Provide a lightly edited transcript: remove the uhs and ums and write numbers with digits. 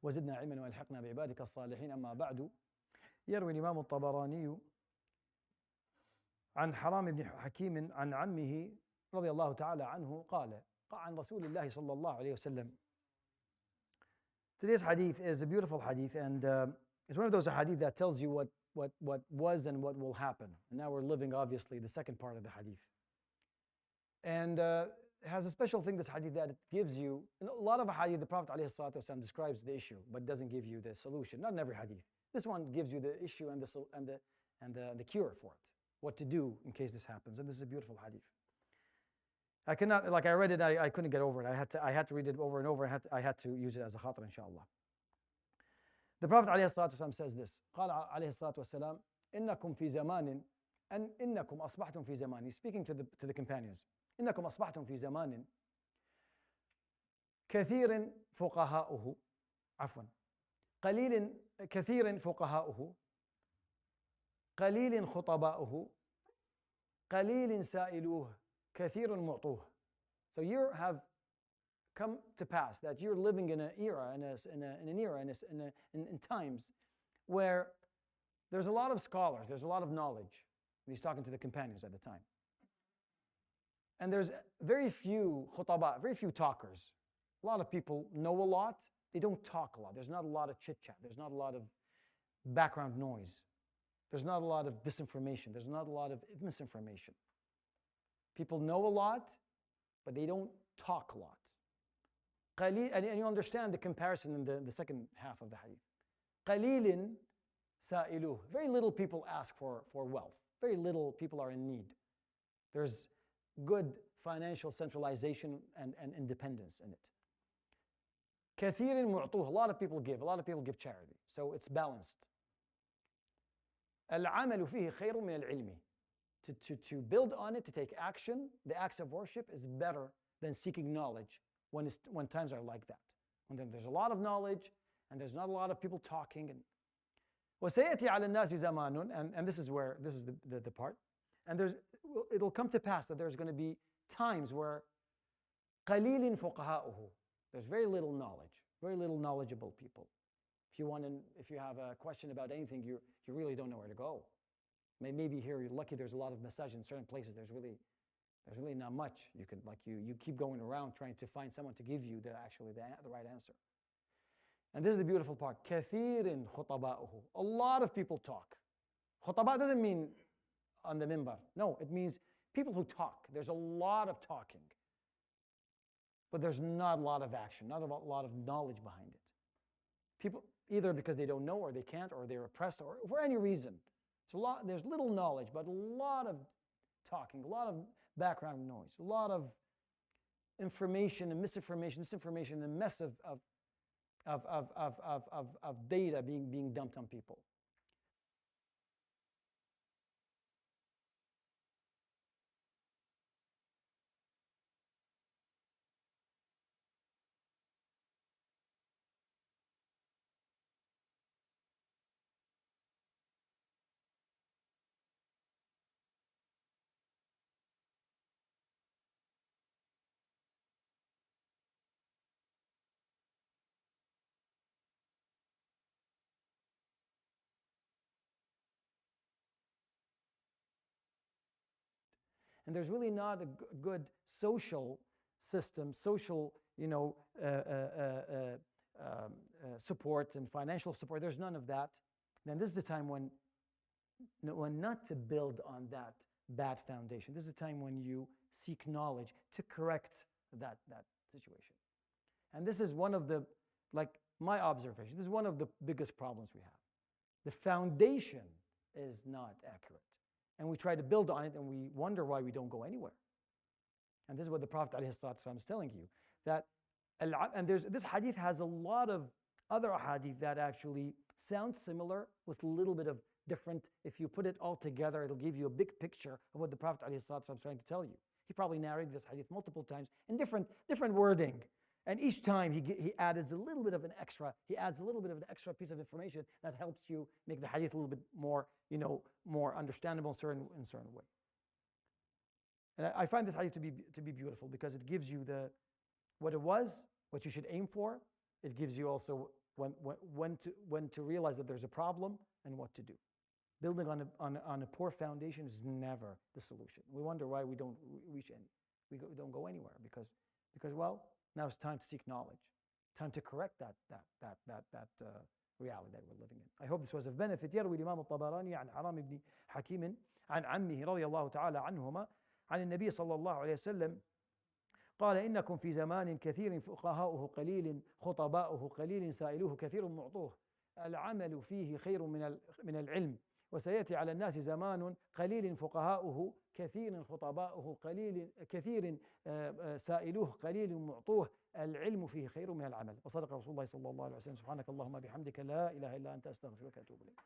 وزدنا علما والحقنا بعبادك الصالحين. أما بعد. يروي الإمام الطبراني عن حرام بن حكيم عن عمه رضي الله تعالى عنه قال عن رسول الله صلى الله عليه وسلم. Today's hadith is a beautiful hadith, and it's one of those hadith that tells you what was and what will happen. And now we're living, obviously, the second part of the hadith. And it has a special thing, this hadith, that it gives you, in a lot of hadith, the Prophet ﷺ describes the issue, but doesn't give you the solution. Not in every hadith. This one gives you the issue and the cure for it, what to do in case this happens. And this is a beautiful hadith. I cannot, like I read it, I couldn't get over it. I had to read it over and over. I had to use it as a khatrah, inshallah. The Prophet ﷺ says this. قال عليه الصلاة والسلام إنكم في زمان أن إنكم أصبحتم في زمان. He's speaking to the companions. إنكم أصبحتم في زمان كثير فقهاؤه عفوا قليل كثير فقهاؤه قليل خطباؤه قليل سائلوه كثير معطوه. So you have come to pass that you're living in an era, in times where there's a lot of scholars, there's a lot of knowledge. He's talking to the companions at the time. And there's very few khutaba, very few talkers. A lot of people know a lot, they don't talk a lot. There's not a lot of chit-chat, there's not a lot of background noise. There's not a lot of disinformation, there's not a lot of misinformation. People know a lot, but they don't talk a lot. And you understand the comparison in the second half of the hadith. قَلِيلٍ سَائِلُوهُ. Very little people ask for wealth. Very little people are in need. There's good financial centralization and independence in it. كَثِيرٍ مُعْطُوهُ. A lot of people give. A lot of people give charity. So it's balanced. الْعَمَلُ فِيهِ خَيْرٌ مِنَ الْعِلْمِ. To build on it, to take action, the acts of worship is better than seeking knowledge when times are like that. When there's a lot of knowledge and there's not a lot of people talking. وَسَيَأْتِي عَلَى النَّاسِ زَمَانٌ, and this is the part. And it'll come to pass that there's going to be times where قَلِيلٍ فُقَهَاؤُهُ. There's very little knowledge, very little knowledgeable people. If you have a question about anything, you really don't know where to go. Maybe here you're lucky there's a lot of message in certain places. There's really not much. You keep going around trying to find someone to give you the right answer. And this is the beautiful part. كَثِيرٍ خُطَبَاؤُهُ. A lot of people talk. Khutaba doesn't mean on the minbar. No, it means people who talk. There's a lot of talking. But there's not a lot of action, not a lot of knowledge behind it. People, either because they don't know or they can't or they're oppressed or for any reason. There's little knowledge, but a lot of talking, a lot of background noise, a lot of information and misinformation, disinformation, and a mess of data being dumped on people. And there's really not a good social system, social, support and financial support. There's none of that. And this is the time when not to build on that bad foundation. This is the time when you seek knowledge to correct that situation. And this is one of the, my observation, this is one of the biggest problems we have. The foundation is not accurate. And we try to build on it and we wonder why we don't go anywhere. And this is what the Prophet ﷺ is telling you. This hadith has a lot of other hadith that actually sound similar with a little bit of different. If you put it all together, it'll give you a big picture of what the Prophet ﷺ is trying to tell you. He probably narrated this hadith multiple times in different wording. And each time he adds a little bit of an extra, piece of information that helps you make the hadith a little bit more, more understandable in certain way. And I find this hadith to be beautiful because it gives you what it was, what you should aim for. It gives you also when to realize that there's a problem and what to do. Building on a poor foundation is never the solution. We wonder why we don't reach any, don't go anywhere because well, now it's time to seek knowledge, time to correct that reality that we're living in. I hope this was of benefit. يروي الإمام الطبراني عن حرام بن حكيم عن عمه رضي الله تعالى عنهما عن النبي صلى الله عليه وسلم قال إنكم في زمان كثير فقهاؤه قليل خطباؤه قليل سائلوه كثير معطوه العمل فيه خير من العلم وسيأتي على الناس زمان قليل فقهاؤه كثير خطباؤه كثير سائلوه قليل معطوه العلم فيه خير من العمل. وصدق رسول الله صلى الله عليه وسلم. سبحانك اللهم بحمدك لا إله إلا أنت أستغفرك وأتوب إليك.